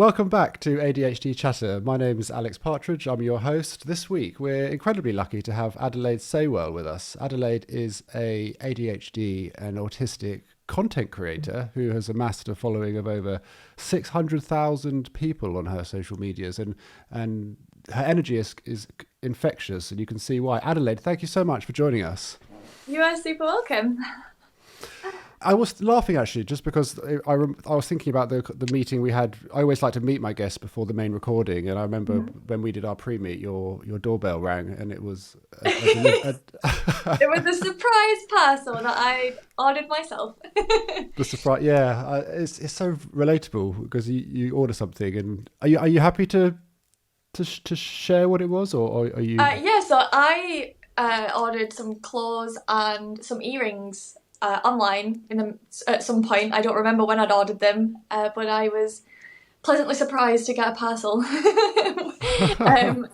Welcome back to ADHD Chatter. My name is Alex Partridge. I'm your host. This week, we're incredibly lucky to have Adelaide Saywell with us. Adelaide is a ADHD and autistic content creator who has amassed a following of over 600,000 people on her social medias, and her energy is infectious, and you can see why. Adelaide, thank you so much for joining us. You are super welcome. I was laughing actually, just because I was thinking about the meeting we had. I always like to meet my guests before the main recording, and I remember when we did our pre-meet, your doorbell rang, and it was It was a surprise parcel that I ordered myself. the surprise. Yeah, it's so relatable because you order something, and are you happy to share what it was, or are you? Yeah, so I ordered some clothes and some earrings online at some point. I don't remember when I'd ordered them, but I was pleasantly surprised to get a parcel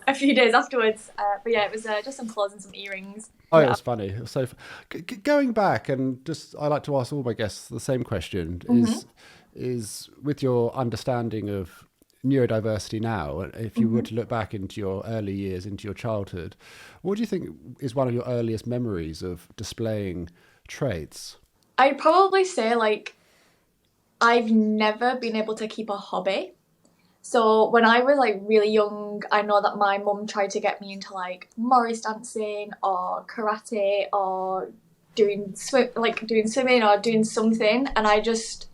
a few days afterwards. But yeah, it was just some clothes and some earrings. Oh, Yeah. it was funny. It was so going back, and just I like to ask all my guests the same question: is with your understanding of neurodiversity now, if you were to look back into your early years, into your childhood, what do you think is one of your earliest memories of displaying traits? I'd probably say I've never been able to keep a hobby. So when I was really young, I know that my mum tried to get me into Morris dancing or karate or doing swimming or doing something, and I just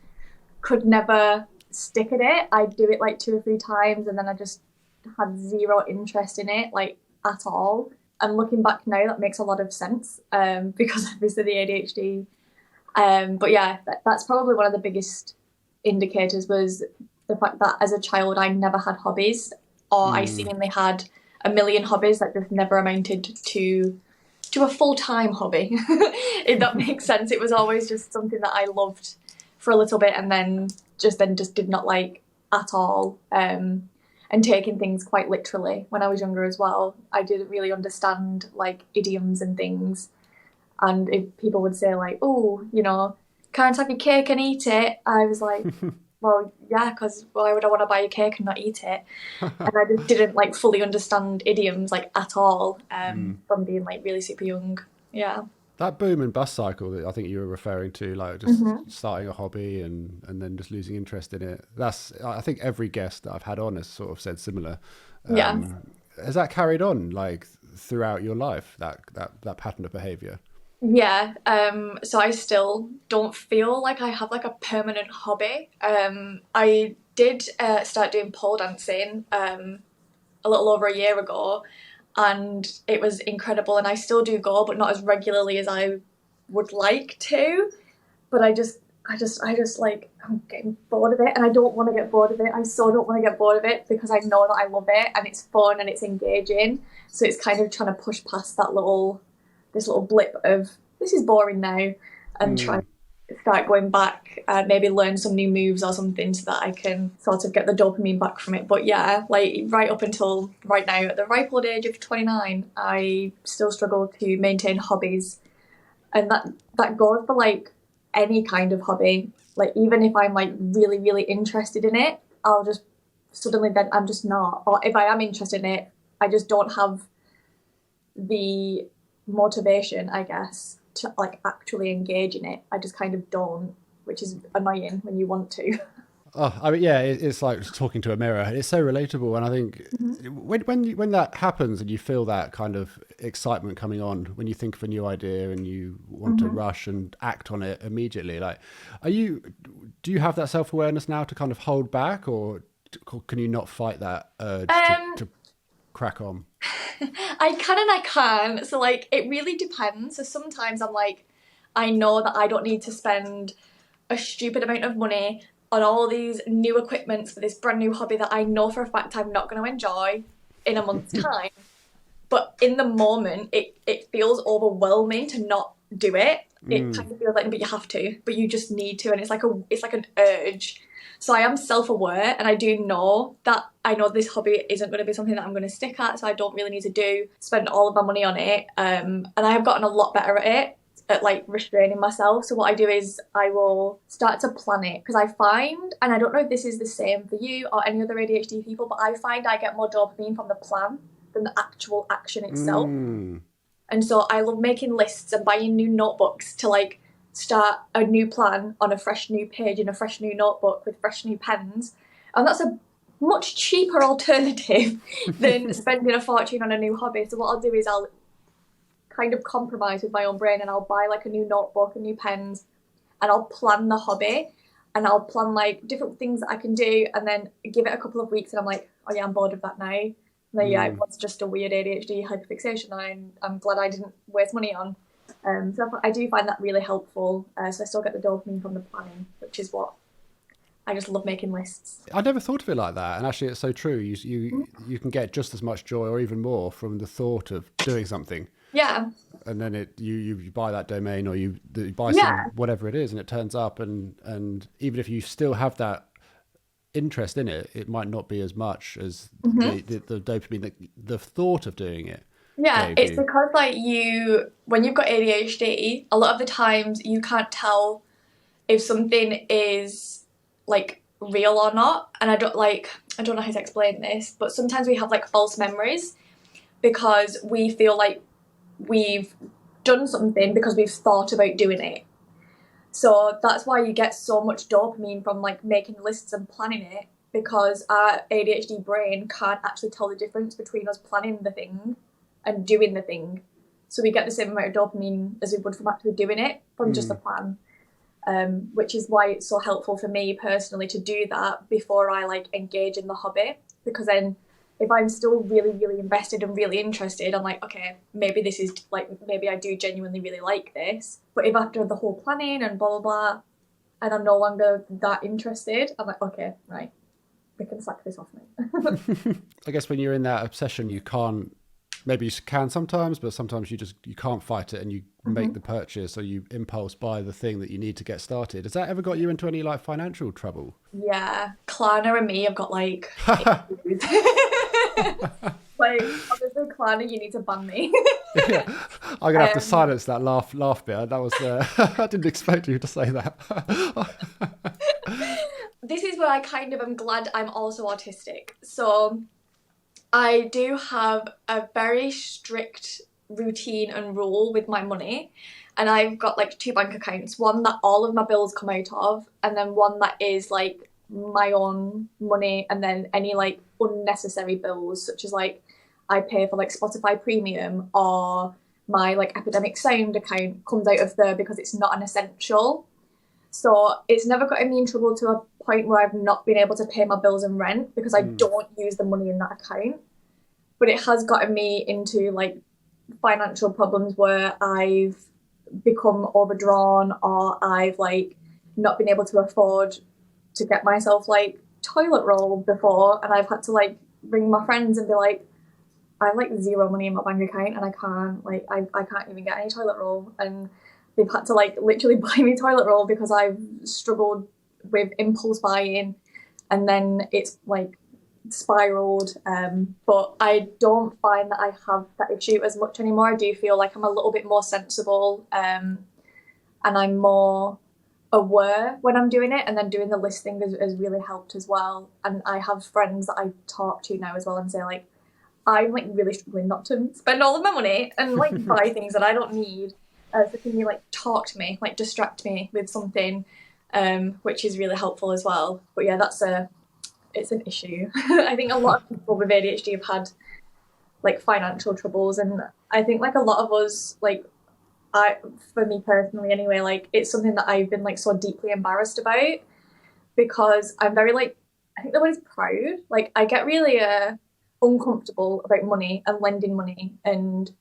could never stick at it. I'd do it 2 or 3 times, and then I just had zero interest in it at all. And looking back now, that makes a lot of sense because obviously the ADHD. But yeah, that's probably one of the biggest indicators, was the fact that as a child I never had hobbies, or I seemingly had a million hobbies that just never amounted to a full-time hobby. If that makes sense. It was always just something that I loved for a little bit, and then just did not like at all. And taking things quite literally when I was younger as well. I didn't really understand idioms and things. And if people would say oh, can't have your cake and eat it, I was like, well, yeah, because why would I want to buy a cake and not eat it? And I just didn't fully understand idioms at all from being really super young. Yeah. That boom and bust cycle that I think you were referring to, just starting a hobby and then just losing interest in it. I think every guest that I've had on has sort of said similar. Yeah. Has that carried on throughout your life, that pattern of behaviour? Yeah, so I still don't feel like I have a permanent hobby. I did start doing pole dancing a little over a year ago, and it was incredible, and I still do go, but not as regularly as I would like to. But I'm getting bored of it, and I don't want to get bored of it. I so don't want to get bored of it because I know that I love it and it's fun and it's engaging. So it's kind of trying to push past this little blip of this is boring now, and try to start going back and maybe learn some new moves or something so that I can sort of get the dopamine back from it. But yeah, right up until right now, at the ripe old age of 29, I still struggle to maintain hobbies, and that goes for any kind of hobby. Even if I'm really, really interested in it, I'll just suddenly then I'm just not. Or if I am interested in it, I just don't have the motivation, I guess, to actually engage in it. I just kind of don't, which is annoying when you want to. Oh, I mean, yeah, it's like talking to a mirror. It's so relatable, and I think when that happens and you feel that kind of excitement coming on, when you think of a new idea and you want to rush and act on it immediately, do you have that self-awareness now to kind of hold back, or can you not fight that urge to crack on? I can and I can. So it really depends. So sometimes I'm I know that I don't need to spend a stupid amount of money on all these new equipments for this brand new hobby that I know for a fact I'm not going to enjoy in a month's time. But in the moment, it feels overwhelming to not do it. It kind of feels but you have to, but you just need to, and it's like an urge. So I am self-aware, and I do know that I know this hobby isn't going to be something that I'm going to stick at, so I don't really need to spend all of my money on it. And I have gotten a lot better at it. at like restraining myself. So what I do is I will start to plan it, because I find, and I don't know if this is the same for you or any other ADHD people, but I find I get more dopamine from the plan than the actual action itself. And so I love making lists and buying new notebooks to like start a new plan on a fresh new page in a fresh new notebook with fresh new pens. And that's a much cheaper alternative than spending a fortune on a new hobby. So what I'll do is I'll kind of compromise with my own brain, and I'll buy like a new notebook and new pens, and I'll plan the hobby, and I'll plan like different things that I can do, and then give it a couple of weeks and I'm like, oh yeah, I'm bored of that now. And then, yeah, it was just a weird ADHD hyperfixation I'm glad I didn't waste money on. So I do find that really helpful. So I still get the dopamine from the planning, which is what I just love, making lists. I never thought of it like that, and actually it's so true. You can get just as much joy or even more from the thought of doing something. Yeah. And then you buy that domain, or you buy some whatever it is, and it turns up, and even if you still have that interest in it, it might not be as much as the dopamine, the thought of doing it. Yeah, it's because like when you've got ADHD, a lot of the times you can't tell if something is like real or not. And I don't know how to explain this, but sometimes we have like false memories because we feel like we've done something because we've thought about doing it. So that's why you get so much dopamine from like making lists and planning it, because our ADHD brain can't actually tell the difference between us planning the thing and doing the thing. So we get the same amount of dopamine as we would from actually doing it from just the plan. Which is why it's so helpful for me personally to do that before I like engage in the hobby, because then if I'm still really, really invested and really interested, I'm like, okay, maybe this is like, maybe I do genuinely really like this. But if after the whole planning and blah, blah, blah, and I'm no longer that interested, I'm like, okay, right, we can sack this off now. I guess when you're in that obsession, you can't, maybe you can sometimes, but sometimes you can't fight it, and you make the purchase, or you impulse buy the thing that you need to get started. Has that ever got you into any like financial trouble? Yeah, Klarna and me have got like issues. Like, obviously, Klarna, you need to ban me. Yeah. I'm gonna have to silence that laugh bit. That was I didn't expect you to say that. This is where I kind of am glad I'm also autistic. So I do have a very strict routine and rule with my money, and I've got like 2 bank accounts, one that all of my bills come out of, and then one that is like my own money, and then any like unnecessary bills, such as like I pay for like Spotify Premium, or my like Epidemic Sound account comes out of there because it's not an essential. So it's never gotten me in trouble to a point where I've not been able to pay my bills and rent because I don't use the money in that account. But it has gotten me into like financial problems where I've become overdrawn, or I've like not been able to afford to get myself like toilet roll before, and I've had to like ring my friends and be like, I have like 0 money in my bank account, and I can't even get any toilet roll, and they've had to like literally buy me toilet roll because I've struggled with impulse buying, and then it's like spiraled. But I don't find that I have that issue as much anymore. I do feel like I'm a little bit more sensible, and I'm more aware when I'm doing it, and then doing the listing has really helped as well. And I have friends that I talk to now as well and say like, I'm like really struggling not to spend all of my money and like buy things that I don't need. So can you like talk to me, like distract me with something, which is really helpful as well. But yeah, it's an issue. I think a lot of people with ADHD have had like financial troubles, and I think like a lot of us, like for me personally anyway, like it's something that I've been like so deeply embarrassed about, because I'm very like, I think the word is proud. Like I get really uncomfortable about money and lending money, and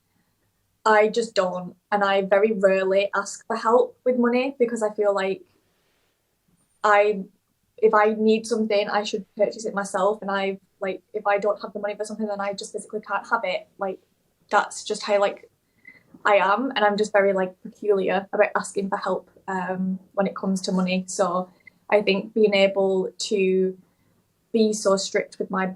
I just don't. And I very rarely ask for help with money because I feel like if I need something, I should purchase it myself. And if I don't have the money for something, then I just physically can't have it. Like that's just how like I am, and I'm just very like peculiar about asking for help when it comes to money. So I think being able to be so strict with my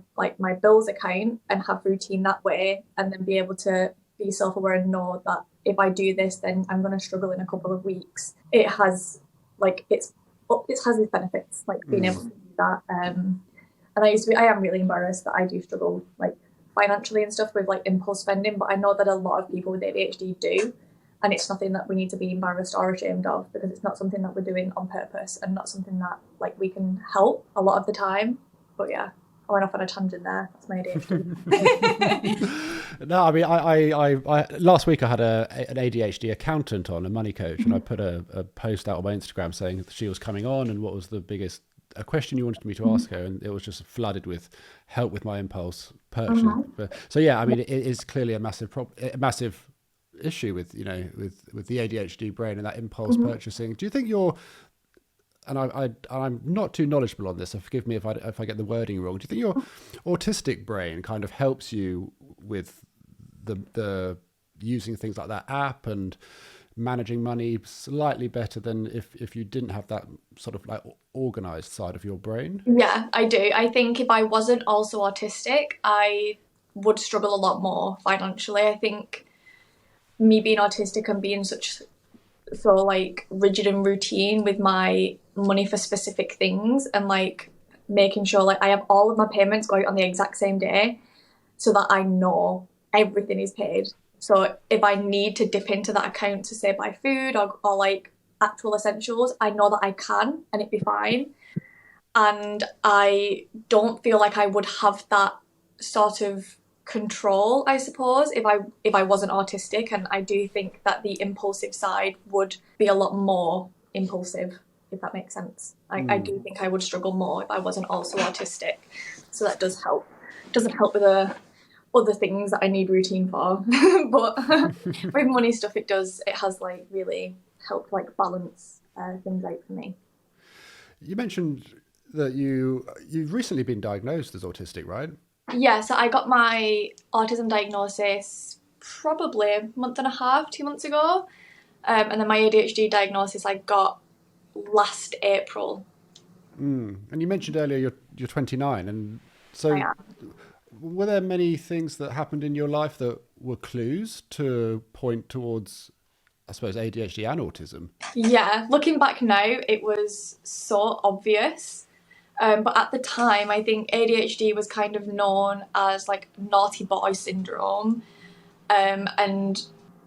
bills account and have routine that way, and then be able to be self-aware and know that if I do this, then I'm going to struggle in a couple of weeks. It has it has its benefits, like being able to do that. And I am really embarrassed that I do struggle like financially and stuff with like impulse spending, but I know that a lot of people with ADHD do, and it's nothing that we need to be embarrassed or ashamed of, because it's not something that we're doing on purpose and not something that like we can help a lot of the time. But yeah, I went off on a tangent there. That's my ADHD. No, I mean, I last week I had an ADHD accountant on, a money coach, and I put a post out on my Instagram saying that she was coming on and what was the biggest a question you wanted me to ask her, and it was just flooded with help with my impulse purchase. So yeah, I mean, it is clearly a massive issue with with the ADHD brain and that impulse purchasing. Do you think and I'm not too knowledgeable on this, so forgive me if I get the wording wrong. Do you think your autistic brain kind of helps you with the using things like that app and managing money slightly better than if you didn't have that sort of like organized side of your brain? Yeah, I do. I think if I wasn't also autistic, I would struggle a lot more financially. I think me being autistic and being so like rigid and routine with my money for specific things, and like making sure like I have all of my payments going on the exact same day so that I know everything is paid. So if I need to dip into that account to say buy food or like actual essentials, I know that I can and it'd be fine. And I don't feel like I would have that sort of control, I suppose, if I wasn't autistic. And I do think that the impulsive side would be a lot more impulsive, if that makes sense. I do think I would struggle more if I wasn't also autistic. So that does help. It doesn't help with the other things that I need routine for. But with money stuff, it has like really helped like balance things out for me. You mentioned that you've recently been diagnosed as autistic, right? Yeah, so I got my autism diagnosis probably a month and a half, 2 months ago. And then my ADHD diagnosis I got last April. And you mentioned earlier you're 29, and so were there many things that happened in your life that were clues to point towards, I suppose, ADHD and autism? Yeah, looking back now, it was so obvious. But at the time, I think ADHD was kind of known as like naughty boy syndrome. And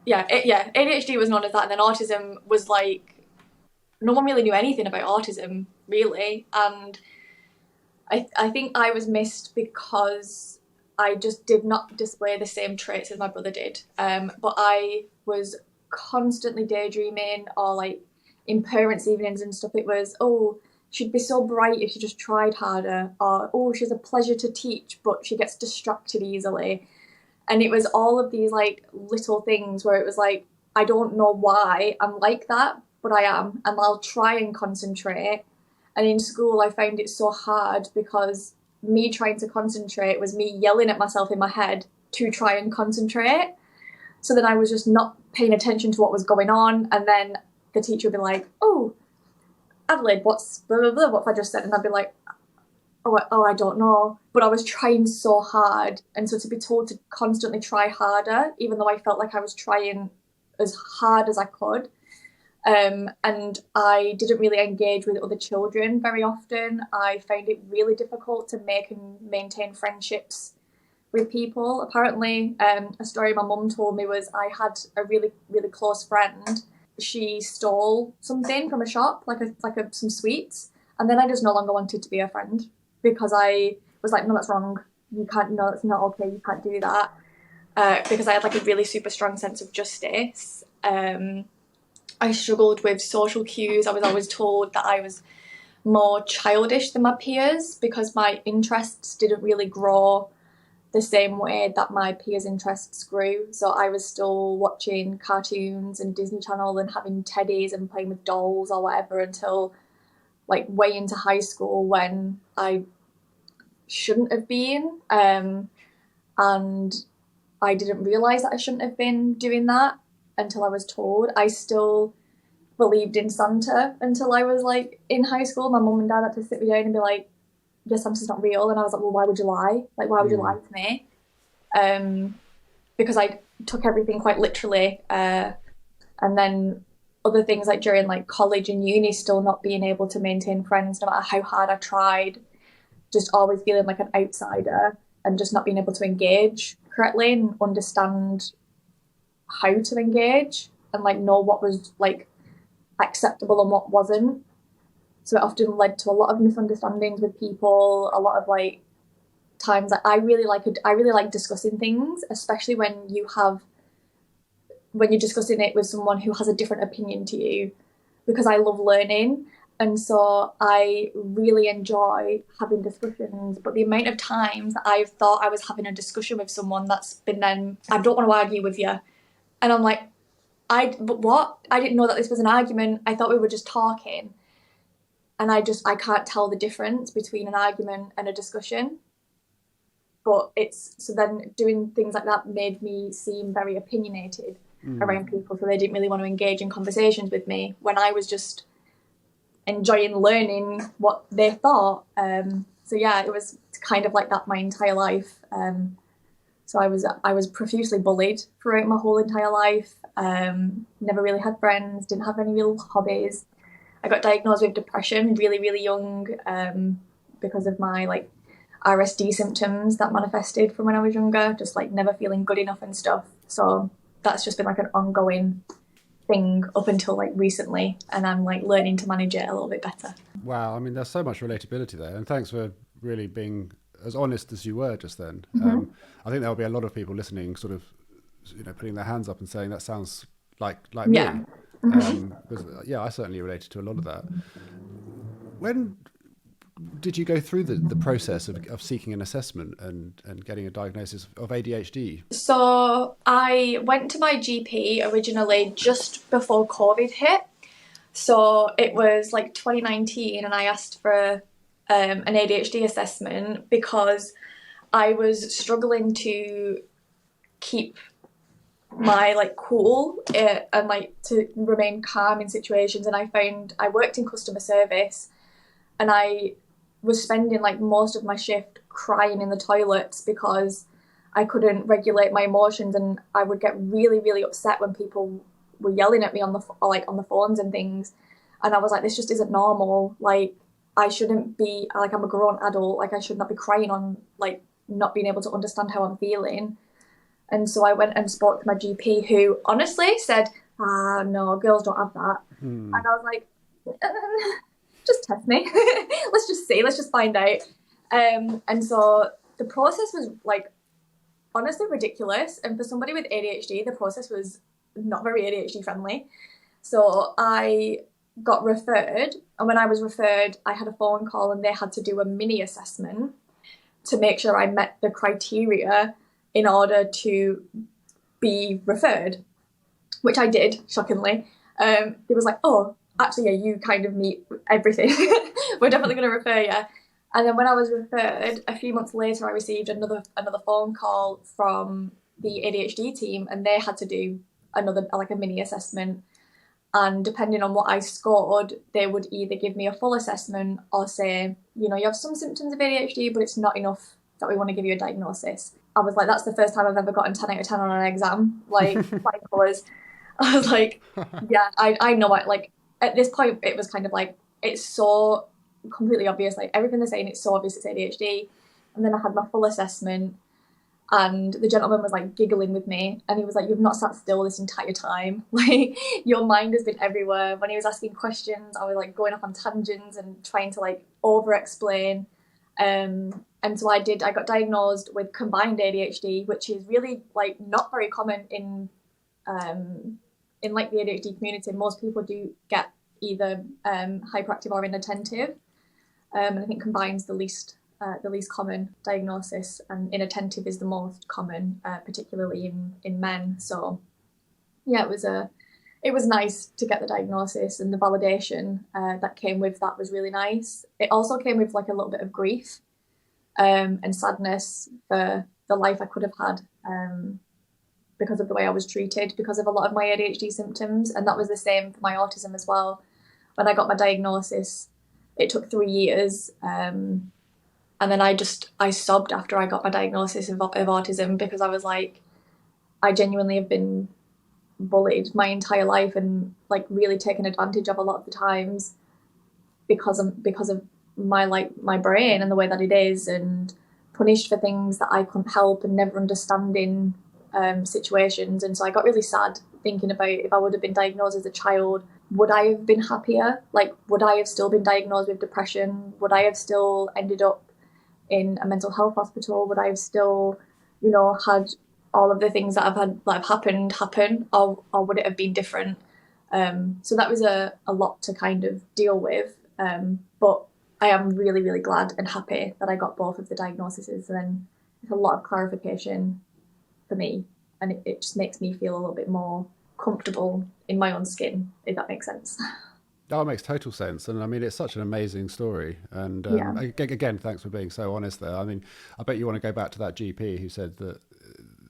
ADHD was known as that. And then autism was like, no one really knew anything about autism, really. And I think I was missed because I just did not display the same traits as my brother did. But I was constantly daydreaming, or like in parents' evenings and stuff, it was, oh, she'd be so bright if she just tried harder, or oh, she's a pleasure to teach, but she gets distracted easily. And it was all of these like little things where it was like, I don't know why I'm like that, but I am, and I'll try and concentrate. And in school, I found it so hard because me trying to concentrate was me yelling at myself in my head to try and concentrate. So then I was just not paying attention to what was going on. And then the teacher would be like, oh, Adelaide, what's blah, blah, blah, what have I just said? And I'd be like, oh, I don't know. But I was trying so hard. And so to be told to constantly try harder, even though I felt like I was trying as hard as I could, and I didn't really engage with other children very often. I found it really difficult to make and maintain friendships with people. Apparently, a story my mum told me was I had a really, really close friend. She stole something from a shop, some sweets, and then I just no longer wanted to be her friend because I was like, no, that's wrong. You can't. No, that's not okay. You can't do that. Because I had like a really super strong sense of justice. I struggled with social cues. I was always told that I was more childish than my peers because my interests didn't really grow the same way that my peers' interests grew. So I was still watching cartoons and Disney Channel and having teddies and playing with dolls or whatever until like way into high school, when I shouldn't have been. And I didn't realise that I shouldn't have been doing that until I was told. I still believed in Santa until I was like in high school. My mum and dad had to sit me down and be like, yeah, Santa's not real. And I was like, well, why would you lie? Like, why would you lie to me? because I took everything quite literally. And then other things like during like college and uni, still not being able to maintain friends no matter how hard I tried, just always feeling like an outsider and just not being able to engage correctly and understand how to engage and like know what was like acceptable and what wasn't. So it often led to a lot of misunderstandings with people, a lot of like times that I really like discussing things, especially when you're discussing it with someone who has a different opinion to you, because I love learning. And so I really enjoy having discussions. But the amount of times that I've thought I was having a discussion with someone that's been then, I don't want to argue with you. And I'm like, but what? I didn't know that this was an argument. I thought we were just talking. And I can't tell the difference between an argument and a discussion. But so then doing things like that made me seem very opinionated around people. So they didn't really want to engage in conversations with me when I was just enjoying learning what they thought. So yeah, it was kind of like that my entire life. So I was profusely bullied throughout my whole entire life. Never really had friends, didn't have any real hobbies. I got diagnosed with depression really, really young because of my like RSD symptoms that manifested from when I was younger, just like never feeling good enough and stuff. So that's just been like an ongoing thing up until like recently, and I'm like learning to manage it a little bit better. Wow, I mean, there's so much relatability there, and thanks for really being as honest as you were just then. I think there'll be a lot of people listening, sort of, putting their hands up and saying that sounds like Yeah. me. Because, I certainly related to a lot of that. When did you go through the process of seeking an assessment and getting a diagnosis of ADHD? So I went to my GP originally just before COVID hit. So it was like 2019, and I asked for an ADHD assessment because I was struggling to keep my like cool and like to remain calm in situations. And I found I worked in customer service, and I was spending like most of my shift crying in the toilets because I couldn't regulate my emotions, and I would get really, really upset when people were yelling at me on the phones and things. And I was like, this just isn't normal. Like, I shouldn't be, like, I'm a grown adult. Like, I should not be crying on like not being able to understand how I'm feeling. And so I went and spoke to my GP, who honestly said, no, girls don't have that. And I was like, just test me. Let's just see. Let's just find out. And so the process was like honestly ridiculous. And for somebody with ADHD, the process was not very ADHD friendly. So I got referred. And when I was referred, I had a phone call, and they had to do a mini assessment to make sure I met the criteria in order to be referred, which I did, shockingly. It was like, oh, actually, yeah, you kind of meet everything. We're definitely going to refer you. And then when I was referred, a few months later, I received another phone call from the ADHD team, and they had to do another, like a mini assessment. And depending on what I scored, they would either give me a full assessment or say, you have some symptoms of ADHD, but it's not enough that we want to give you a diagnosis. I was like, that's the first time I've ever gotten 10 out of 10 on an exam. Like, I was like, yeah, I know it. Like, at this point, it was kind of like, it's so completely obvious. Like, everything they're saying, it's so obvious it's ADHD. And then I had my full assessment, and the gentleman was like giggling with me, and he was like, you've not sat still this entire time. Like, your mind has been everywhere. When he was asking questions, I was like going off on tangents and trying to like over explain. And so I got diagnosed with combined ADHD, which is really like not very common in like the ADHD community. Most people do get either hyperactive or inattentive. And I think combine's the least common diagnosis, and inattentive is the most common, particularly in men. So yeah, it was nice to get the diagnosis, and the validation that came with that was really nice. It also came with like a little bit of grief and sadness for the life I could have had because of the way I was treated, because of a lot of my ADHD symptoms. And that was the same for my autism as well. When I got my diagnosis, it took 3 years. And then I sobbed after I got my diagnosis of autism, because I was like, I genuinely have been bullied my entire life and like really taken advantage of a lot of the times because of my brain and the way that it is, and punished for things that I couldn't help and never understanding situations. And so I got really sad thinking about if I would have been diagnosed as a child, would I have been happier? Like, would I have still been diagnosed with depression? Would I have still ended up in a mental health hospital? Would I have still, had all of the things that have happened happen, or would it have been different? So that was a lot to kind of deal with. But I am really, really glad and happy that I got both of the diagnoses, and then it's a lot of clarification for me, and it just makes me feel a little bit more comfortable in my own skin, if that makes sense. Oh, it makes total sense. And I mean, it's such an amazing story. And Yeah. again, thanks for being so honest there. I mean, I bet you want to go back to that GP who said that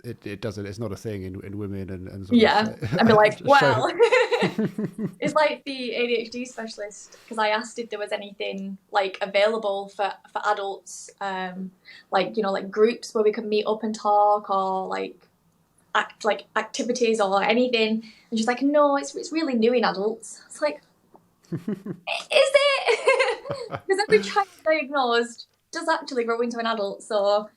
it doesn't, it's not a thing in women, and sort Yeah. of I'd be like, show. well, it's like the ADHD specialist, because I asked if there was anything like available for adults, like, like groups where we can meet up and talk, or like activities or anything. And she's like, no, it's really new in adults. It's like, is it? Because every child diagnosed does actually grow into an adult. So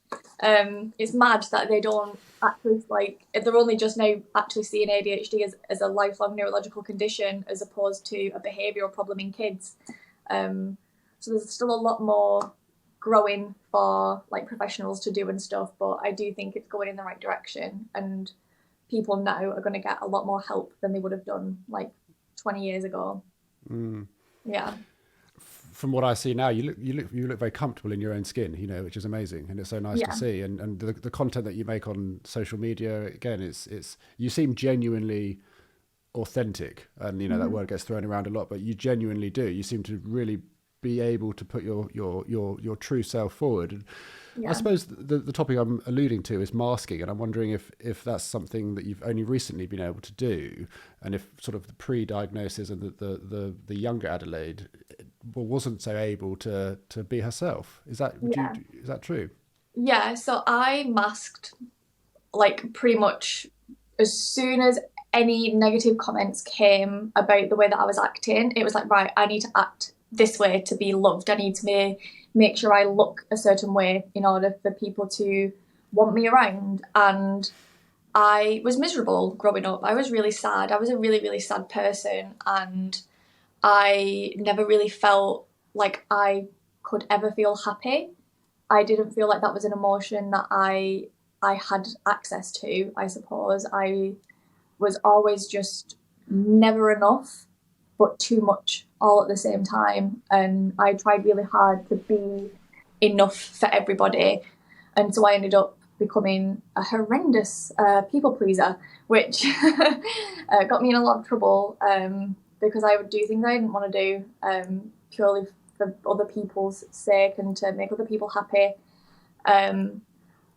it's mad that they don't actually, like, they're only just now actually seeing ADHD as a lifelong neurological condition as opposed to a behavioural problem in kids. So there's still a lot more growing for like professionals to do and stuff, but I do think it's going in the right direction, and people now are going to get a lot more help than they would have done like 20 years ago. Yeah. From what I see now, you look very comfortable in your own skin, which is amazing, and it's so nice to Yeah. see. And the content that you make on social media, again, it's you seem genuinely authentic, and that word gets thrown around a lot, but you genuinely do. You seem to really be able to put your true self forward. And Yeah. I suppose the topic I'm alluding to is masking, and I'm wondering if that's something that you've only recently been able to do, and if sort of the pre-diagnosis and the younger Adelaide wasn't so able to be herself. Is that is that true? Yeah, so I masked like pretty much as soon as any negative comments came about the way that I was acting. It was like, right, I need to act this way to be loved. I need to make sure I look a certain way in order for people to want me around. And I was miserable growing up. I was really sad. I was a really, really sad person, and I never really felt like I could ever feel happy. I didn't feel like that was an emotion that I had access to, I suppose. I was always just never enough, but too much all at the same time. And I tried really hard to be enough for everybody. And so I ended up becoming a horrendous people pleaser, which got me in a lot of trouble because I would do things I didn't want to do purely for other people's sake and to make other people happy.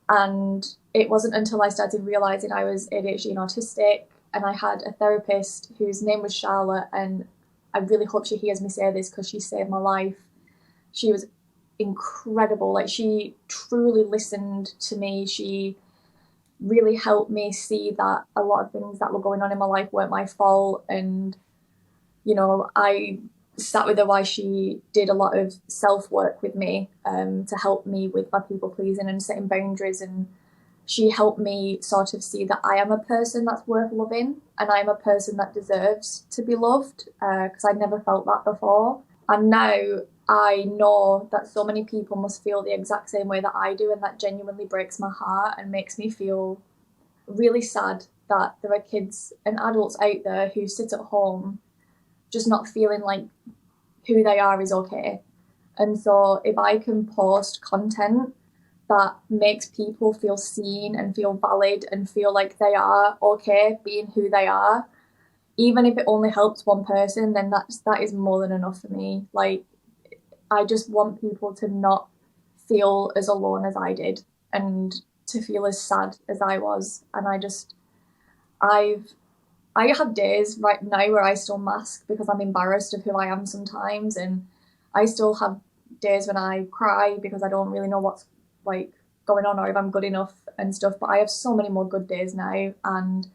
And it wasn't until I started realising I was ADHD and autistic, and I had a therapist whose name was Charlotte, and I really hope she hears me say this because she saved my life. She was incredible. Like, she truly listened to me. She really helped me see that a lot of things that were going on in my life weren't my fault. And, I sat with her while she did a lot of self-work with me to help me with my people pleasing and setting boundaries. And she helped me sort of see that I am a person that's worth loving, and I'm a person that deserves to be loved, because I'd never felt that before. And now I know that so many people must feel the exact same way that I do, and that genuinely breaks my heart and makes me feel really sad that there are kids and adults out there who sit at home just not feeling like who they are is okay. And so if I can post content that makes people feel seen and feel valid and feel like they are okay being who they are, even if it only helps one person, then that is more than enough for me. Like, I just want people to not feel as alone as I did, and to feel as sad as I was. And I have days right now where I still mask because I'm embarrassed of who I am sometimes, and I still have days when I cry because I don't really know what's like going on or if I'm good enough and stuff. But I have so many more good days now, and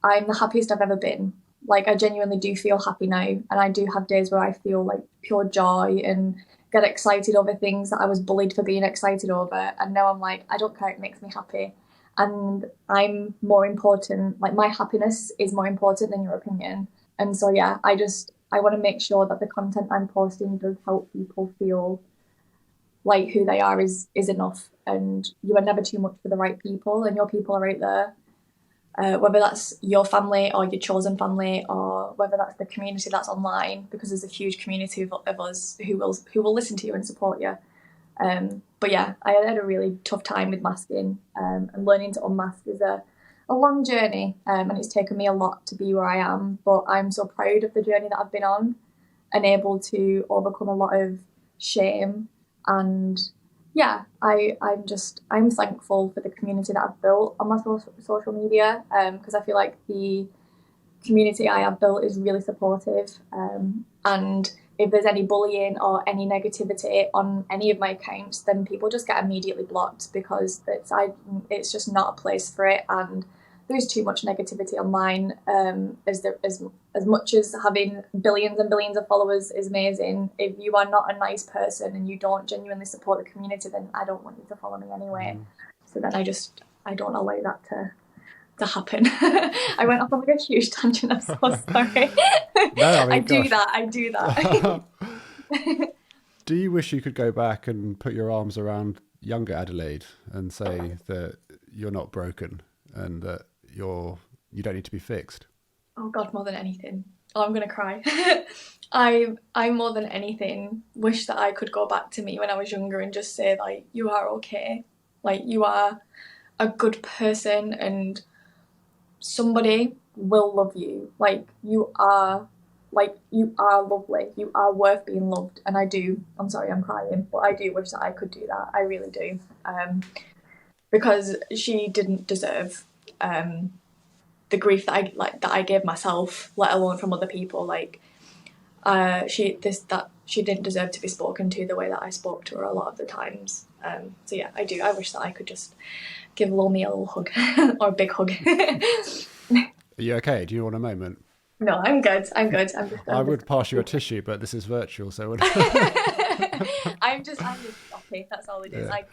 I'm the happiest I've ever been. Like, I genuinely do feel happy now, and I do have days where I feel like pure joy and get excited over things that I was bullied for being excited over, and now I'm like, I don't care, it makes me happy. And I'm more important, like my happiness is more important than your opinion. And so yeah, I want to make sure that the content I'm posting does help people feel like who they are is enough, and you are never too much for the right people, and your people are out there. Whether that's your family or your chosen family, or whether that's the community that's online, because there's a huge community of us who will listen to you and support you. But yeah, I had a really tough time with masking, and learning to unmask is a long journey, and it's taken me a lot to be where I am. But I'm so proud of the journey that I've been on, and able to overcome a lot of shame. And yeah, I'm thankful for the community that I've built on my social media, because I feel like the community I have built is really supportive. And if there's any bullying or any negativity on any of my accounts, then people just get immediately blocked, because it's just not a place for it. And there's too much negativity online. As much as having billions and billions of followers is amazing, if you are not a nice person and you don't genuinely support the community, then I don't want you to follow me anyway. So then I don't allow that to happen. I went off on like a huge tangent. I'm so sorry. No, I mean, I do that. Do you wish you could go back and put your arms around younger Adelaide and say that you're not broken and that you don't need to be fixed? Oh God, more than anything. Oh, I'm gonna cry. I more than anything wish that I could go back to me when I was younger and just say, like, you are okay. Like, you are a good person, and somebody will love you. Like, you are lovely. You are worth being loved. And I'm sorry, I'm crying, but I do wish that I could do that. I really do. Because she didn't deserve the grief that I gave myself, let alone from other people. Like, she didn't deserve to be spoken to the way that I spoke to her a lot of the times. So yeah, I wish that I could just give Lomi a little hug or a big hug. Are you okay? Do you want a moment? No, I'm good. I would pass you a tissue, but this is virtual, so I'm just happy. That's all it is. Yeah.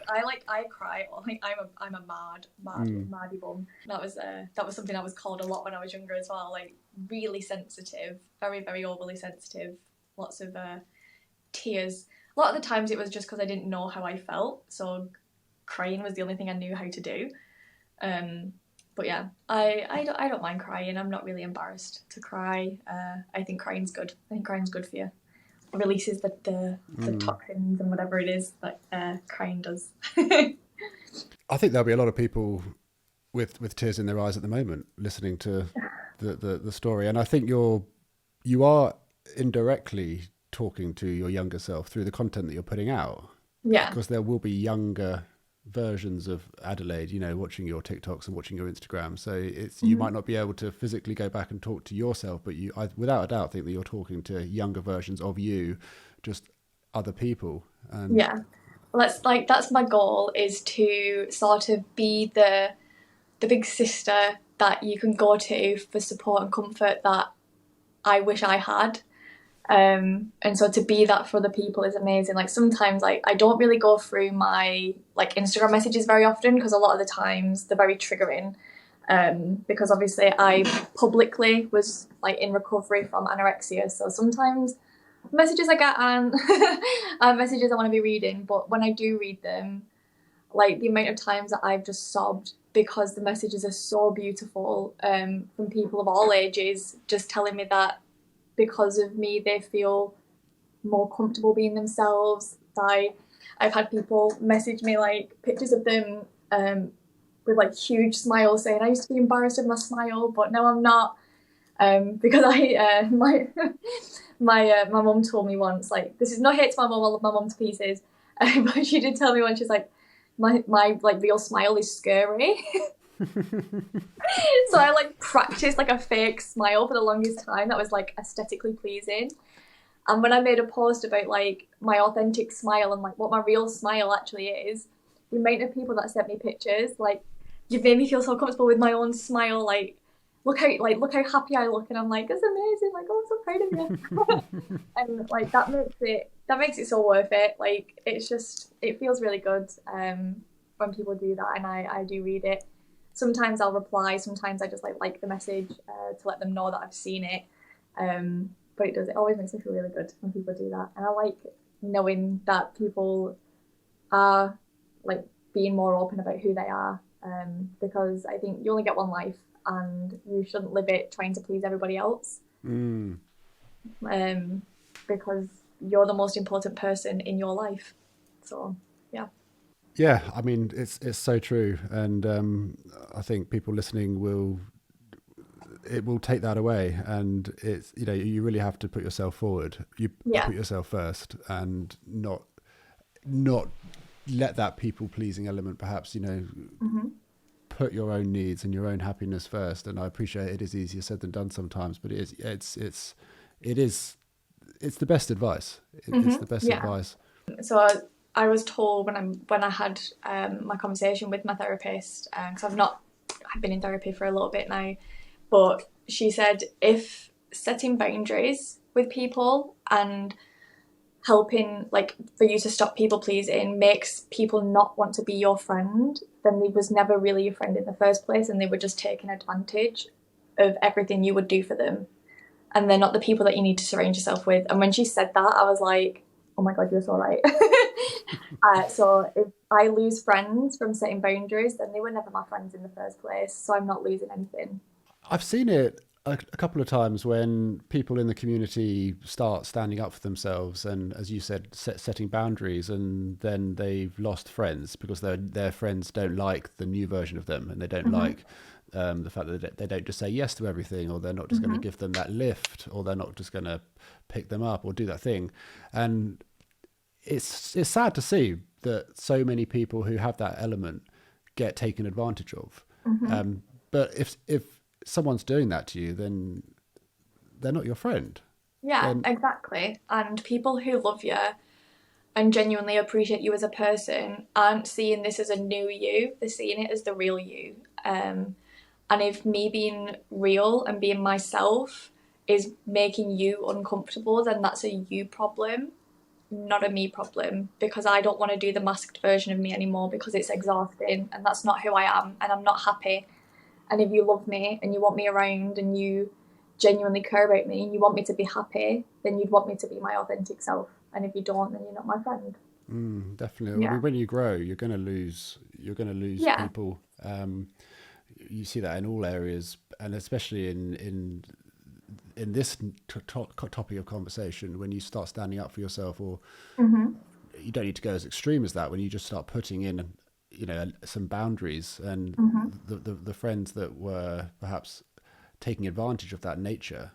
I cry. Like, I'm a maddy bum. That was something I was called a lot when I was younger as well. Like, really sensitive, very, very overly sensitive. Lots of tears. A lot of the times it was just because I didn't know how I felt, so crying was the only thing I knew how to do. But yeah, I don't mind crying. I'm not really embarrassed to cry. I think crying's good. I think crying's good for you. It releases the toxins and whatever it is that crying does. I think there'll be a lot of people with tears in their eyes at the moment listening to the story, and I think you are indirectly talking to your younger self through the content that you're putting out. Yeah, because there will be younger versions of Adelaide, watching your TikToks and watching your Instagram. So you might not be able to physically go back and talk to yourself, but I without a doubt think that you're talking to younger versions of you, just other people. And yeah, well, that's my goal, is to sort of be the big sister that you can go to for support and comfort that I wish I had. And so to be that for other people is amazing. Like, sometimes I don't really go through my Instagram messages very often, because a lot of the times they're very triggering, because obviously I publicly was in recovery from anorexia, so sometimes messages I get aren't messages I want to be reading. But when I do read them, the amount of times that I've just sobbed, because the messages are so beautiful, from people of all ages, just telling me that because of me they feel more comfortable being themselves. I've had people message me pictures of them with huge smiles, saying, I used to be embarrassed of my smile, but now I'm not, because my mum told me once, this is no hate to my mum, I love my mum to pieces, but she did tell me once, she's like, my real smile is scary. So I practiced a fake smile for the longest time that was aesthetically pleasing. And when I made a post about my authentic smile and what my real smile actually is, the amount of people that sent me pictures, like, you've made me feel so comfortable with my own smile, like, look how happy I look, and I'm like, it's amazing, like, oh, I'm so proud of you. And like that makes it so worth it. Like, it feels really good when people do that, and I do read it. Sometimes I'll reply, sometimes I just like the message to let them know that I've seen it. But it always makes me feel really good when people do that, and I like knowing that people are like being more open about who they are, because I think you only get one life, and you shouldn't live it trying to please everybody else. Because you're the most important person in your life. So yeah. Yeah, I mean, it's so true, and I think people listening will take that away, and it's, you know, you really have to put yourself forward. You put yourself first, and not let that people pleasing element, perhaps, you know, put your own needs and your own happiness first. And I appreciate it is easier said than done sometimes, but it's the best advice. It's the best advice. So I was told when I had my conversation with my therapist, because I've been in therapy for a little bit now, but she said if setting boundaries with people and helping, like, for you to stop people pleasing makes people not want to be your friend, then they was never really your friend in the first place, and they were just taking advantage of everything you would do for them, and they're not the people that you need to surround yourself with. And when she said that, I was like, oh my God, you're so right. So if I lose friends from setting boundaries, then they were never my friends in the first place, so I'm not losing anything. I've seen it a couple of times when people in the community start standing up for themselves, and, as you said, setting boundaries, and then they've lost friends because their friends don't like the new version of them, and they don't like the fact that they don't just say yes to everything, or they're not just going to give them that lift, or they're not just going to pick them up or do that thing. And it's sad to see that so many people who have that element get taken advantage of. But if someone's doing that to you, then they're not your friend. Yeah, exactly. And people who love you and genuinely appreciate you as a person aren't seeing this as a new you, they're seeing it as the real you. And if me being real and being myself is making you uncomfortable, then that's a you problem, not a me problem, because I don't want to do the masked version of me anymore, because it's exhausting and that's not who I am, and I'm not happy. And if you love me and you want me around and you genuinely care about me and you want me to be happy, then you'd want me to be my authentic self. And if you don't, then you're not my friend. Definitely. Yeah. I mean, when you grow, you're going to lose people. You see that in all areas, and especially in this topic of conversation, when you start standing up for yourself, or you don't need to go as extreme as that, when you just start putting in, you know, some boundaries, and the friends that were perhaps taking advantage of that nature,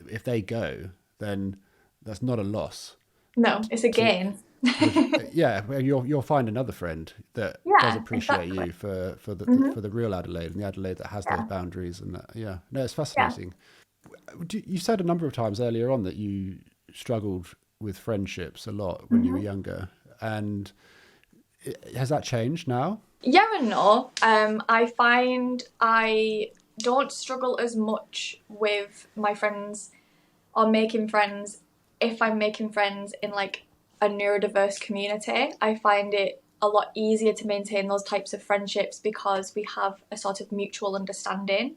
if they go, then that's not a loss. No, it's a gain. You'll find another friend that does appreciate you for the real Adelaide, and the Adelaide that has those boundaries. And that, no, it's fascinating. You said a number of times earlier on that you struggled with friendships a lot when you were younger, and has that changed now? Yeah and no. I find I don't struggle as much with my friends or making friends if I'm making friends in like a neurodiverse community. I find it a lot easier to maintain those types of friendships because we have a sort of mutual understanding.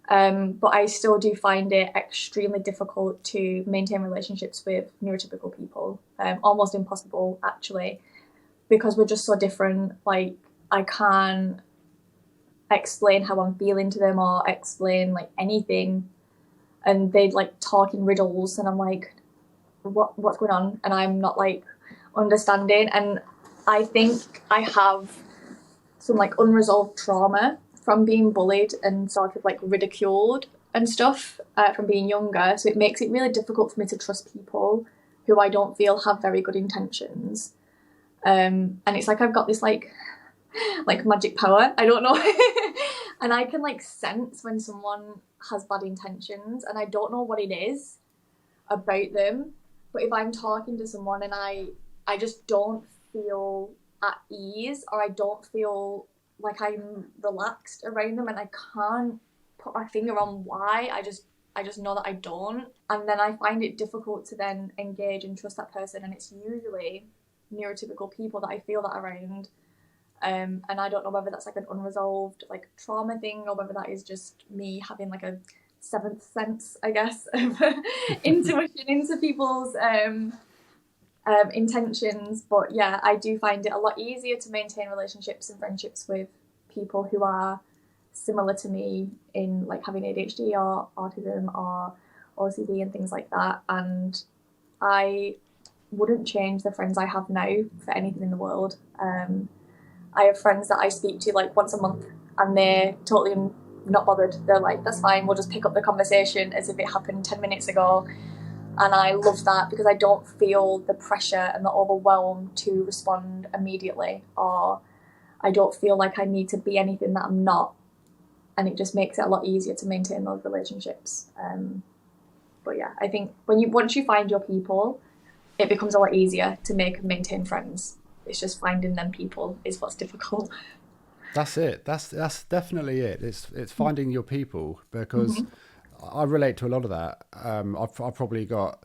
But I still do find it extremely difficult to maintain relationships with neurotypical people. Almost impossible, actually, because we're just so different. Like, I can't explain how I'm feeling to them or explain like anything, and they like talk in riddles, and I'm like, what's going on? And I'm not like understanding. And I think I have some like unresolved trauma from being bullied and sort of like ridiculed and stuff from being younger. So it makes it really difficult for me to trust people who I don't feel have very good intentions. And it's like I've got this like magic power, I don't know. And I can like sense when someone has bad intentions, and I don't know what it is about them. But if I'm talking to someone and I just don't feel at ease, or I don't feel like I'm relaxed around them, and I can't put my finger on why. I just know that I don't, and then I find it difficult to then engage and trust that person, and it's usually neurotypical people that I feel that around. And I don't know whether that's like an unresolved like trauma thing, or whether that is just me having like a seventh sense, I guess, of intuition into people's intentions. But yeah, I do find it a lot easier to maintain relationships and friendships with people who are similar to me in like having ADHD or autism or OCD and things like that. And I wouldn't change the friends I have now for anything in the world. I have friends that I speak to like once a month, and they're totally not bothered. They're like, that's fine, we'll just pick up the conversation as if it happened 10 minutes ago. And I love that because I don't feel the pressure and the overwhelm to respond immediately, or I don't feel like I need to be anything that I'm not. And it just makes it a lot easier to maintain those relationships. But yeah, I think once you find your people, it becomes a lot easier to make and maintain friends. It's just finding them people is what's difficult. That's it. That's definitely it. It's finding your people, because I relate to a lot of that. I've probably got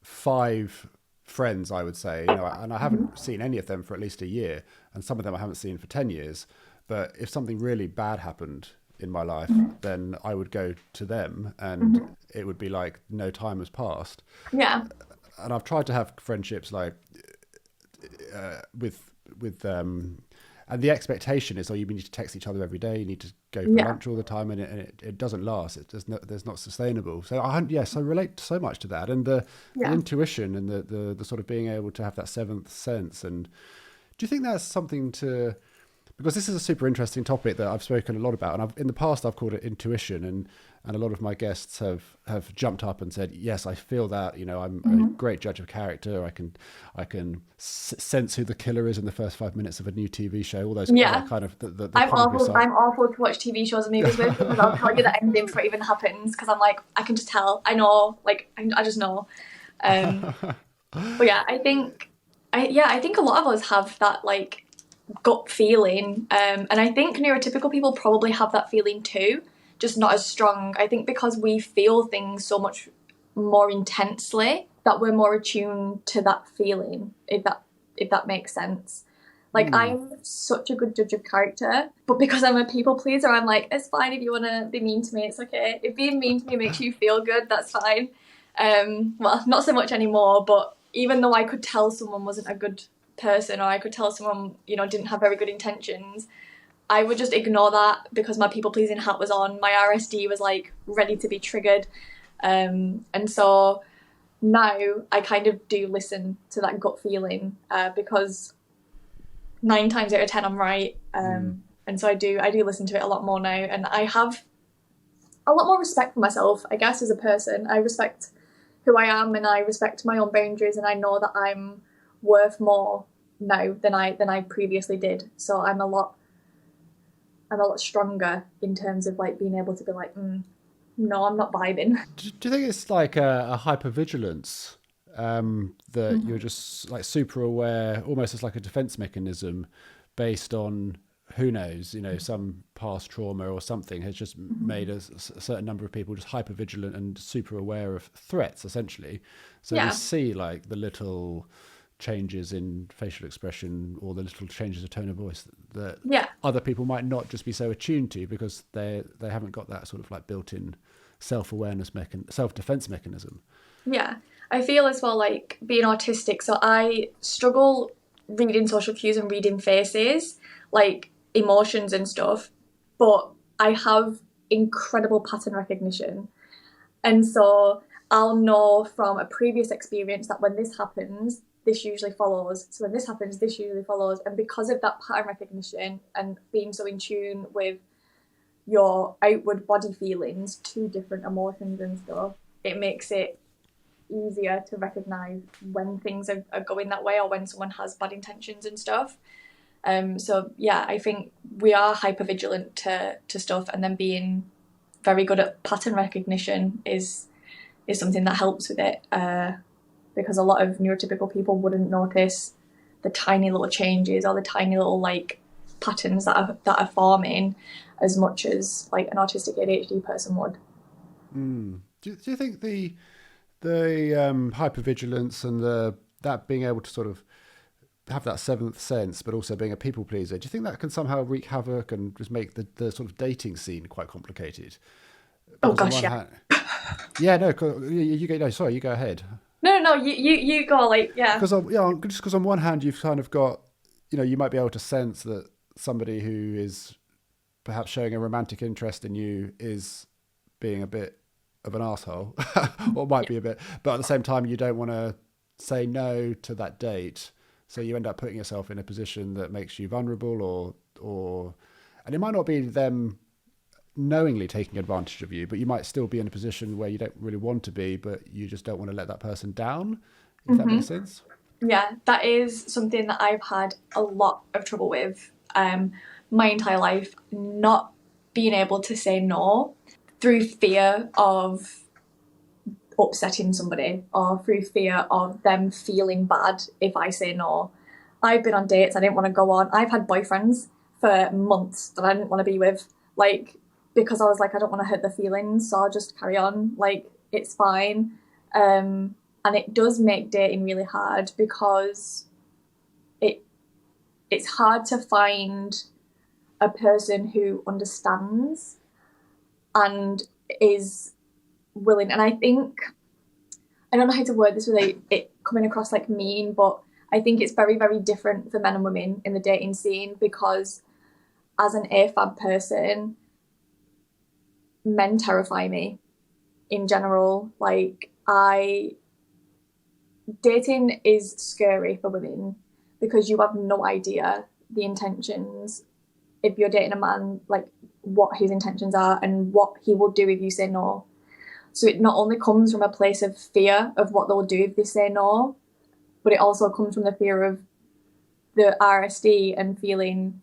5 friends, I would say, and I haven't seen any of them for at least a year, and some of them I haven't seen for 10 years. But if something really bad happened in my life, then I would go to them, and it would be like no time has passed. Yeah. And I've tried to have friendships like with and the expectation is, you need to text each other every day, you need to go for lunch all the time, and it doesn't last. There's not sustainable. So I relate so much to that, and the intuition and the sort of being able to have that seventh sense. And do you think that's something to, because this is a super interesting topic that I've spoken a lot about, and in the past I've called it intuition, and a lot of my guests have jumped up and said, yes, I feel that, I'm a great judge of character. I can sense who the killer is in the first 5 minutes of a new TV show. All those kind of the I'm awful to watch TV shows and movies with, because I'll tell you the ending before it even happens, because I'm like, I can just tell. I know, like I just know. But yeah, I think a lot of us have that like gut feeling, and I think neurotypical people probably have that feeling too, just not as strong. I think because we feel things so much more intensely, that we're more attuned to that feeling, if that makes sense. Like I'm such a good judge of character, but because I'm a people pleaser, I'm like, it's fine if you want to be mean to me, it's okay. If being mean to me makes you feel good, that's fine. Well, not so much anymore, but even though I could tell someone wasn't a good person, or I could tell someone, didn't have very good intentions, I would just ignore that because my people pleasing hat was on. My RSD was like ready to be triggered. And so now I kind of do listen to that gut feeling, because 9 times out of 10 I'm right. And so I do listen to it a lot more now, and I have a lot more respect for myself, I guess, as a person. I respect who I am, and I respect my own boundaries, and I know that I'm worth more now than I previously did. So I'm a lot stronger in terms of like being able to be like, no, I'm not vibing. Do you think it's like a hypervigilance, that you're just like super aware, almost as like a defense mechanism, based on, who knows, some past trauma or something has just made a certain number of people just hypervigilant and super aware of threats, essentially. So they see like the little changes in facial expression, or the little changes of tone of voice that other people might not just be so attuned to, because they haven't got that sort of like built-in self-awareness self-defense mechanism. Yeah, I feel as well, like being autistic, so I struggle reading social cues and reading faces, like emotions and stuff, but I have incredible pattern recognition, and so I'll know from a previous experience that when this happens, this usually follows. So when this happens, this usually follows. And because of that pattern recognition and being so in tune with your outward body feelings to different emotions and stuff, it makes it easier to recognize when things are going that way, or when someone has bad intentions and stuff. So yeah, I think we are hypervigilant to stuff, and then being very good at pattern recognition is something that helps with it. Because a lot of neurotypical people wouldn't notice the tiny little changes or the tiny little like patterns that are forming as much as like an autistic ADHD person would. Do you think the hypervigilance and that being able to sort of have that seventh sense, but also being a people pleaser, do you think that can somehow wreak havoc and just make the sort of dating scene quite complicated? Oh Because on gosh, one yeah. hand, yeah, no, you go. No, sorry, you go ahead. No, you go, like, yeah. Because on one hand, you've kind of got, you might be able to sense that somebody who is perhaps showing a romantic interest in you is being a bit of an asshole, or might be a bit, but at the same time, you don't want to say no to that date, so you end up putting yourself in a position that makes you vulnerable, and it might not be them knowingly taking advantage of you, but you might still be in a position where you don't really want to be, but you just don't want to let that person down, if that makes sense. Yeah, that is something that I've had a lot of trouble with my entire life, not being able to say no through fear of upsetting somebody or through fear of them feeling bad if I say no. I've been on dates I didn't want to go on. I've had boyfriends for months that I didn't want to be with, like, because I was like, I don't want to hurt their feelings, so I'll just carry on. Like, it's fine. And it does make dating really hard because it's hard to find a person who understands and is willing. And I think, I don't know how to word this without it coming across like mean, but I think it's very, very different for men and women in the dating scene, because as an AFAB person, men terrify me in general. Like, dating is scary for women because you have no idea the intentions, if you're dating a man, like what his intentions are and what he will do if you say no. So it not only comes from a place of fear of what they'll do if they say no, but it also comes from the fear of the RSD and feeling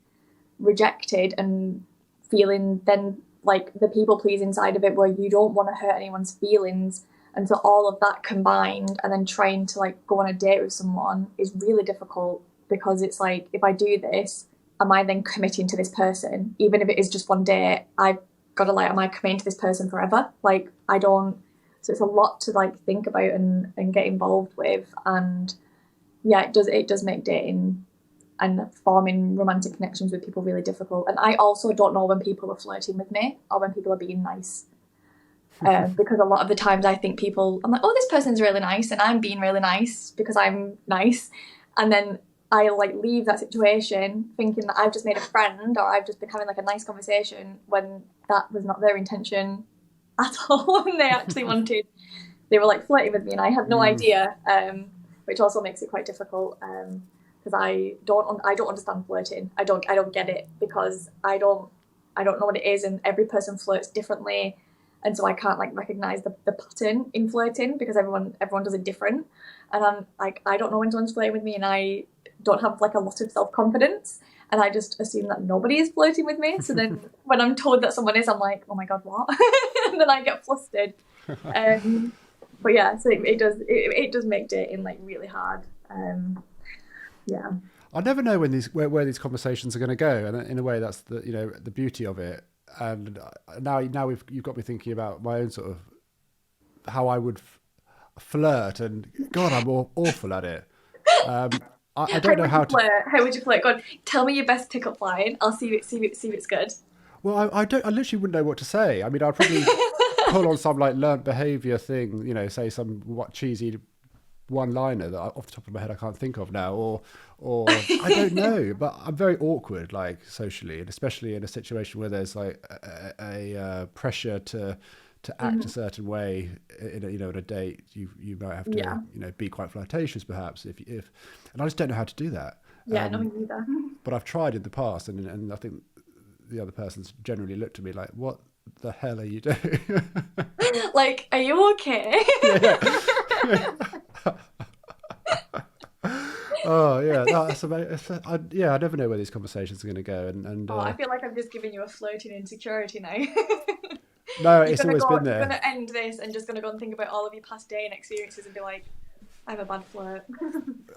rejected and feeling then like the people pleasing side of it, where you don't want to hurt anyone's feelings. And so all of that combined, and then trying to like go on a date with someone is really difficult, because it's like, if I do this, am I then committing to this person? Even if it is just one day, I've got to like, am I committing to this person forever? Like, I don't. So it's a lot to like think about and get involved with. And yeah, it does make dating and forming romantic connections with people really difficult. And I also don't know when people are flirting with me or when people are being nice. Because a lot of the times I think I'm like, oh, this person's really nice, and I'm being really nice because I'm nice. And then I like leave that situation thinking that I've just made a friend or I've just been having like a nice conversation, when that was not their intention at all. And they were like flirting with me and I had no idea, which also makes it quite difficult, because I don't understand flirting. I don't get it, because I don't know what it is, and every person flirts differently. And so I can't like recognize the pattern in flirting, because everyone does it different. And I'm like, I don't know when someone's flirting with me, and I don't have like a lot of self-confidence, and I just assume that nobody is flirting with me. So then when I'm told that someone is, I'm like, oh my God, what? And then I get flustered. But yeah, so it does make dating like really hard. Yeah. I never know where these conversations are going to go, and in a way, that's the beauty of it. And now you've got me thinking about my own sort of how I would flirt, and God, I'm awful at it. I don't know how to flirt. How would you flirt? Go on, tell me your best pickup line. I'll see if it's good. Well, I literally wouldn't know what to say. I mean, I'd probably pull on some like learnt behaviour thing, say some cheesy one-liner that off the top of my head I can't think of now, or I don't know, but I'm very awkward, like socially, and especially in a situation where there's like a pressure to act a certain way in a date. You might have to be quite flirtatious perhaps if and I just don't know how to do that. Yeah, no, me neither. But I've tried in the past, and I think the other person's generally looked at me like, what the hell are you doing? Like, are you okay? Yeah. Oh yeah, that's amazing. I never know where these conversations are going to go, and I feel like I'm just giving you a flirting insecurity now. No, it's always been there. You're going to end this and just going to go and think about all of your past dating experiences and be like, I'm a bad flirt.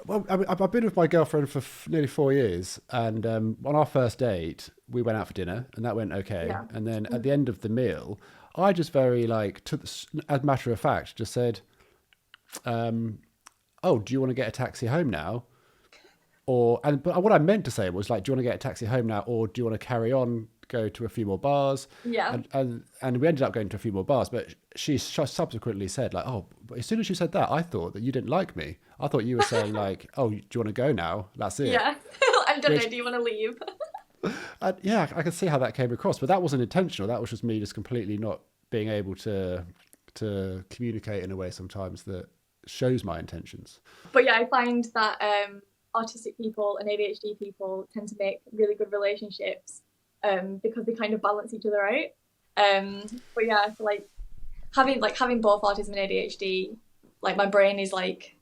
Well, I mean, I've been with my girlfriend for nearly 4 years, and on our first date, we went out for dinner, and that went okay. Yeah. And then at the end of the meal, I just very like, as a matter of fact, just said, "Oh, do you want to get a taxi home now?" But what I meant to say was like, "Do you want to get a taxi home now, or do you want to carry on, go to a few more bars?" Yeah. And we ended up going to a few more bars. But she subsequently said like, "Oh, but as soon as she said that, I thought that you didn't like me. I thought you were saying like, oh, do you want to go now? That's it." Yeah. I'm done. Which, Do you want to leave? yeah, I can see how that came across, but that wasn't intentional. That was just me just completely not being able to communicate in a way sometimes that shows my intentions. But yeah, I find that autistic people and ADHD people tend to make really good relationships because they kind of balance each other out. But yeah, so having both autism and ADHD, like my brain is like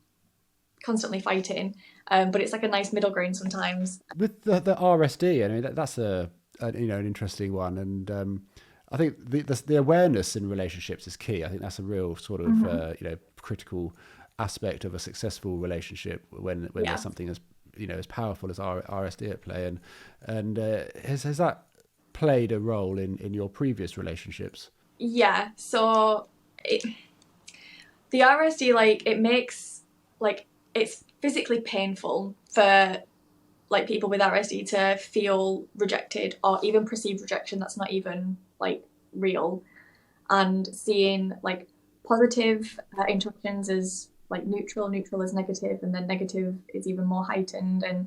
constantly fighting, but it's like a nice middle ground sometimes. With the RSD, I mean that's a an interesting one, and I think the awareness in relationships is key. I think that's a real sort of critical aspect of a successful relationship when there's something as powerful as RSD at play, and has that played a role in your previous relationships? Yeah, so the RSD, like, it makes, like, it's physically painful for like people with RSD to feel rejected or even perceived rejection that's not even like real, and seeing like positive interactions as like neutral as negative, and then negative is even more heightened, and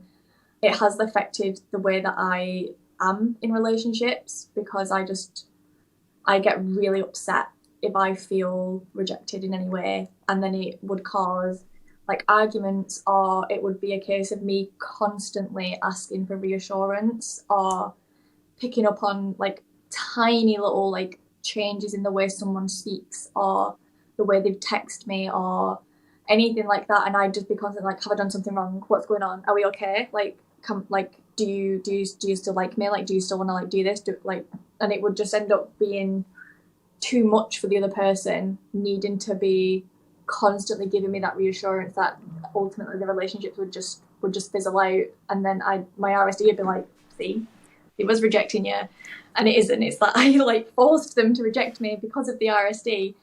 it has affected the way that I am in relationships, because I get really upset if I feel rejected in any way, and then it would cause like arguments, or it would be a case of me constantly asking for reassurance or picking up on like tiny little like changes in the way someone speaks or the way they've texted me or anything like that, and I'd just be constantly like, have I done something wrong? What's going on? Are we okay? Like, come, like, do you still like me? Like, do you still want to like do this? And it would just end up being too much for the other person, needing to be constantly giving me that reassurance that ultimately the relationships would just fizzle out, and then my RSD would be like, see, it was rejecting you, and it isn't. It's that I like forced them to reject me because of the RSD.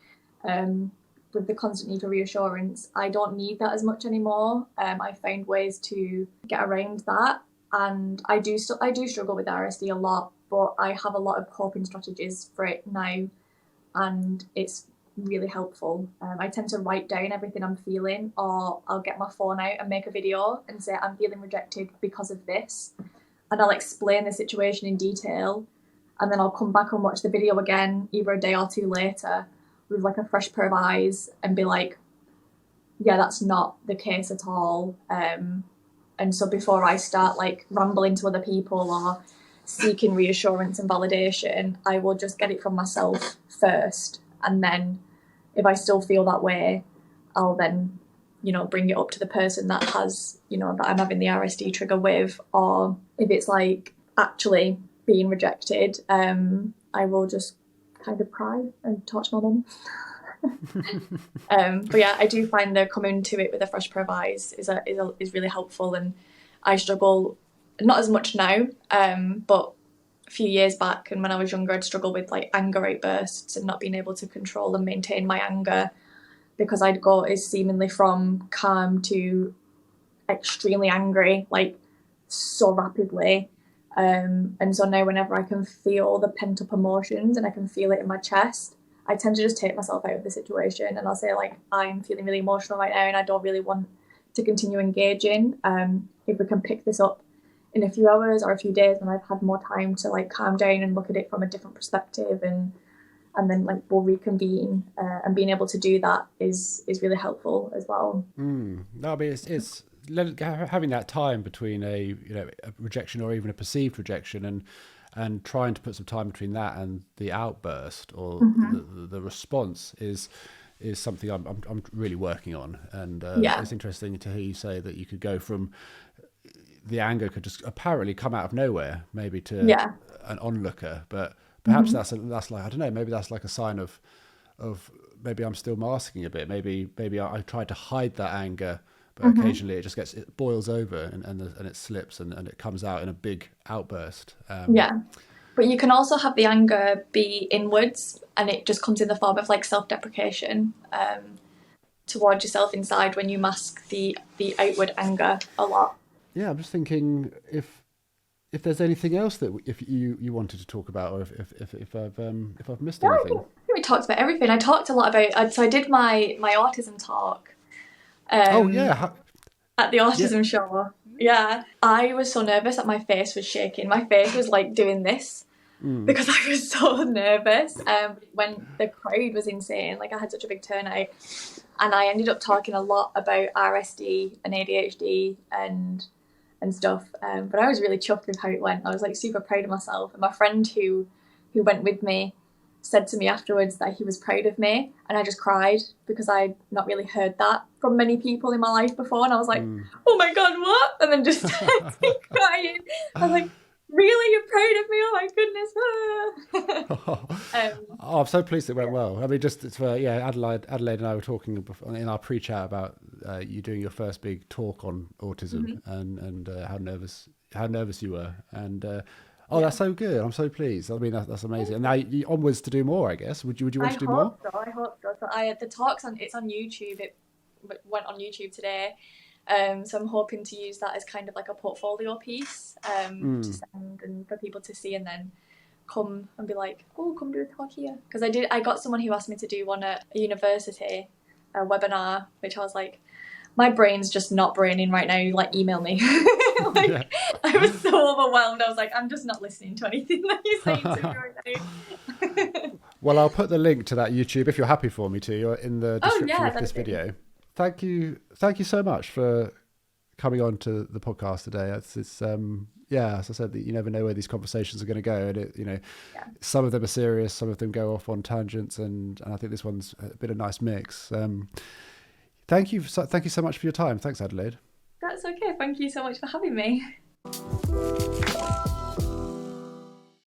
With the constant need for reassurance, I don't need that as much anymore. I found ways to get around that, and I do struggle with RSD a lot, but I have a lot of coping strategies for it now, and it's really helpful. I tend to write down everything I'm feeling, or I'll get my phone out and make a video and say I'm feeling rejected because of this, and I'll explain the situation in detail, and then I'll come back and watch the video again either a day or two later with like a fresh pair of eyes and be like, yeah, that's not the case at all. And so before I start like rambling to other people or seeking reassurance and validation, I will just get it from myself first, and then if I still feel that way, I'll then bring it up to the person that has that I'm having the RSD trigger with. Or if it's like actually being rejected, I will just kind of cry and talk to my mum. But yeah, I do find the coming to it with a fresh pair of eyes is really helpful, and I struggle not as much now, but a few years back and when I was younger, I'd struggle with like anger outbursts and not being able to control and maintain my anger, because I'd go as seemingly from calm to extremely angry like so rapidly. And so now whenever I can feel the pent up emotions and I can feel it in my chest, I tend to just take myself out of the situation, and I'll say like, I'm feeling really emotional right now and I don't really want to continue engaging. If we can pick this up in a few hours or a few days when I've had more time to like calm down and look at it from a different perspective, and then like we'll reconvene, and being able to do that is really helpful as well. No, I mean it's having that time between a rejection or even a perceived rejection, and trying to put some time between that and the outburst or the response is something I'm really working on. And it's interesting to hear you say that you could go from the anger could just apparently come out of nowhere, maybe to an onlooker, but perhaps that's like, I don't know, maybe that's like a sign of maybe I'm still masking a bit. Maybe I tried to hide that anger but occasionally it boils over and it slips and it comes out in a big outburst. Yeah. But you can also have the anger be inwards, and it just comes in the form of like self-deprecation towards yourself inside when you mask the outward anger a lot. Yeah, I'm just thinking if there's anything else that if you wanted to talk about, or if I've missed anything. I think we talked about everything. I talked a lot about. So I did my autism talk. Oh yeah. At the autism show. Yeah, I was so nervous that my face was shaking. My face was like doing this because I was so nervous. When the crowd was insane, like I had such a big turnout, and I ended up talking a lot about RSD and ADHD and stuff. But I was really chuffed with how it went. I was like super proud of myself. And my friend who went with me said to me afterwards that he was proud of me, and I just cried because I'd not really heard that from many people in my life before, and I was like, oh my god, what? And then just started crying. I was like, really, you're proud of me? Oh my goodness. Oh, I'm so pleased it went well. I mean, Adelaide and I were talking in our pre-chat about you doing your first big talk on autism and how nervous you were, and that's so good. I'm so pleased. I mean, that's amazing. And now you onwards to do more, I guess. Would you want to do more? I hope so. So the talk's it's on YouTube. It went on YouTube today. So I'm hoping to use that as kind of like a portfolio piece to send and for people to see, and then come and be like, oh, come do a talk here. Because I got someone who asked me to do one at a university, a webinar, which I was like, my brain's just not braining right now. Like, email me. I was so overwhelmed. I was like, I'm just not listening to anything that you're saying to me right now. Well, I'll put the link to that YouTube, if you're happy for me to, in the description of this video. Thank you so much for coming on to the podcast today. It's as I said, you never know where these conversations are going to go, and some of them are serious, some of them go off on tangents, and I think this one's a bit of a nice mix. Thank you so much for your time. Thanks, Adelaide. That's okay. Thank you so much for having me.